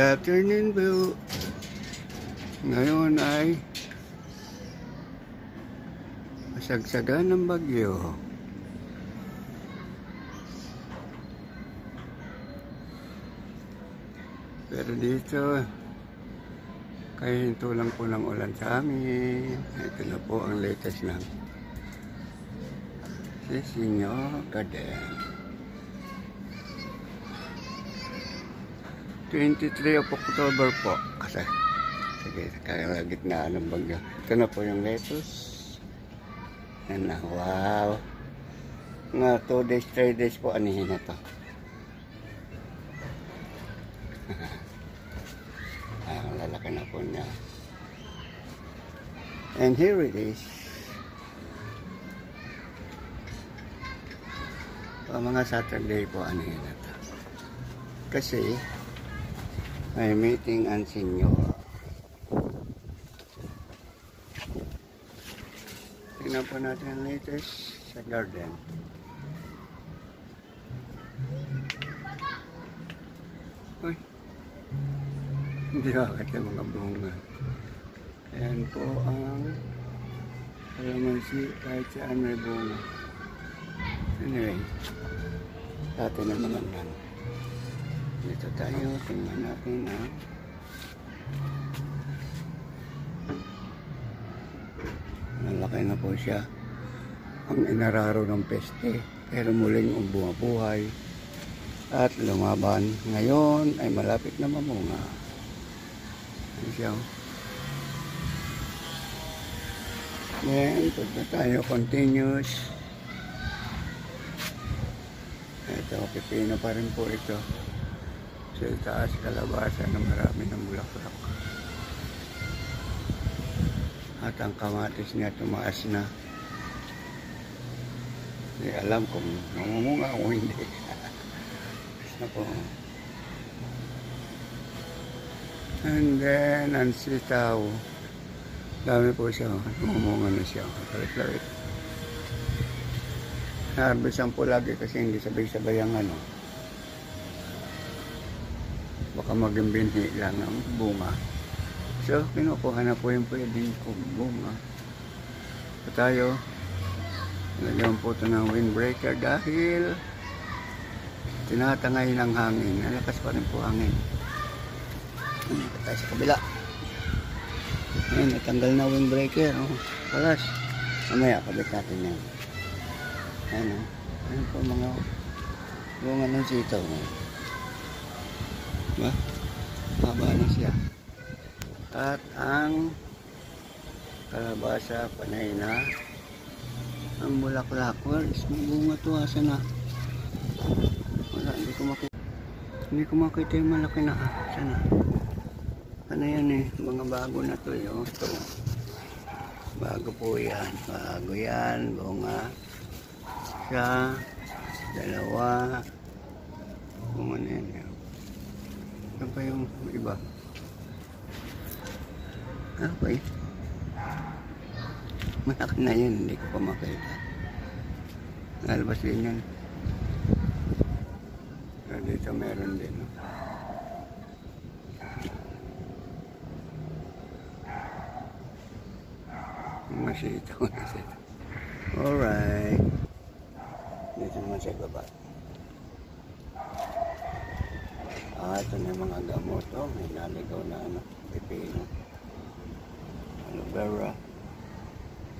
afternoon po. Ngayon ay kasagsagan ng bagyo. Pero dito, kaya hinto lang po ng ulan sa amin. Ito na po ang latest ng si Senyor Garden. 23 of October po. Kasi, sige, kaya gitnaan ng bagyo. Ito na po yung lettuce. Yan na, wow. Nga 2 days, 3 days po, anihin na to. Ang lalaki na po niya. And here it is. Mga Saturday po, anihin na to. Kasi, may meeting ang senyor. Tingnan po natin ang latest sa garden. Uy, hindi bakit yung mga bunga. Ayan po ang kalamansi kahit saan may bunga. Anyway, dati na naman yan. Dito tayo, tingnan natin ang malaki na po siya ang inararo ng peste, pero muling bumabuhay at lumaban. Ngayon ay malapit na mamunga. Ayan siya. Then, punta tayo continuous. Ito, pipino pa rin po ito. Sa taas kalabasa na marami ng bulaklak. At ang kamatis niya tumaas na. Hindi alam kung namumunga o hindi. Basta po. And then, ang sitaw. Dami po siya. Namumunga na siya. Larit-larit. Harvestan po lagi kasi hindi sabay-sabay ang ano. Baka maging binhi lang ang bunga. So, kinukuha na po yung pwedeng bunga. So tayo, nalagyan po ito ng windbreaker dahil tinatangay ng hangin. Nalakas pa rin po hangin. Ito tayo sa kabila. Ayan, natanggal na windbreaker. Oh, palas. Mamaya, kabit natin yan. Ayan, oh. Ayan po mga bunga ng sitaw. Diba? Haba na siya. At ang kalabasa panay na ang bulaklak. Where is may bunga to? Asa na? Wala, hindi ko makita yung malaki na. Asa na? Ano yan eh? Mga bago na to yun. Ito. Bago po yan. Bago yan. Bunga. Isa. Dalawa. Bunga na yan. Ano pa yung iba? Okay. Malaki na yun. Hindi ko pa makita. Nalabas din yun. Pero dito meron din. No? Masitaw na sito. Alright. Dito naman sa baba. Ito na yung mga gamot. Oh, may naligaw na ano, pipino. Aloe vera.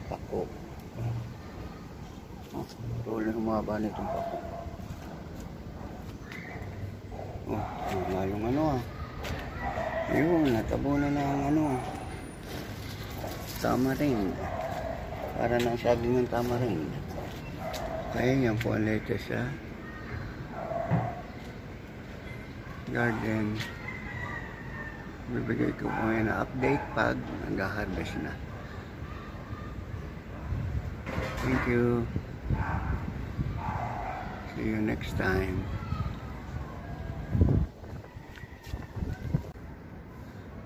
Pako. Oh, tuloy humaba nitong pako. Oh, wala yung ano ah. Ayun, natabunan na ang ano ah. Tamarind. Para nang saging ng tamarind. Kaya yan po ang latest ah. Garden. Bibigay ko po yan na update pag nag-harvest na. Thank you. See you next time.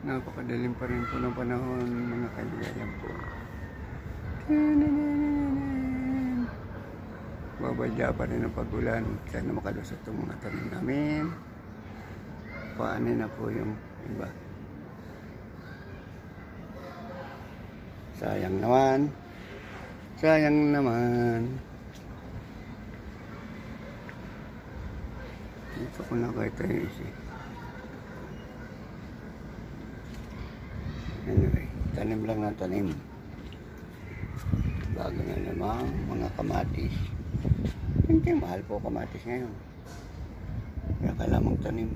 Napakadaling pa rin po ng panahon, mga kaibigan po. Babadya pa rin ang pag-ulan. Sana makalusot itong mga tanim namin. paano na po yung iba. Sayang naman. Sayang naman. Dito ko nakita yung isi. Anyway, tanim lang ng tanim. Bago na naman mga kamatis. Hindi mahal po kamatis ngayon. Kaya kailangan tanim.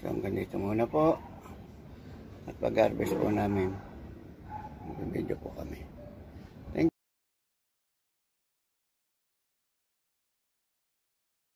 So hanggang dito muna po. At pag-harvest po namin, mag-video po kami.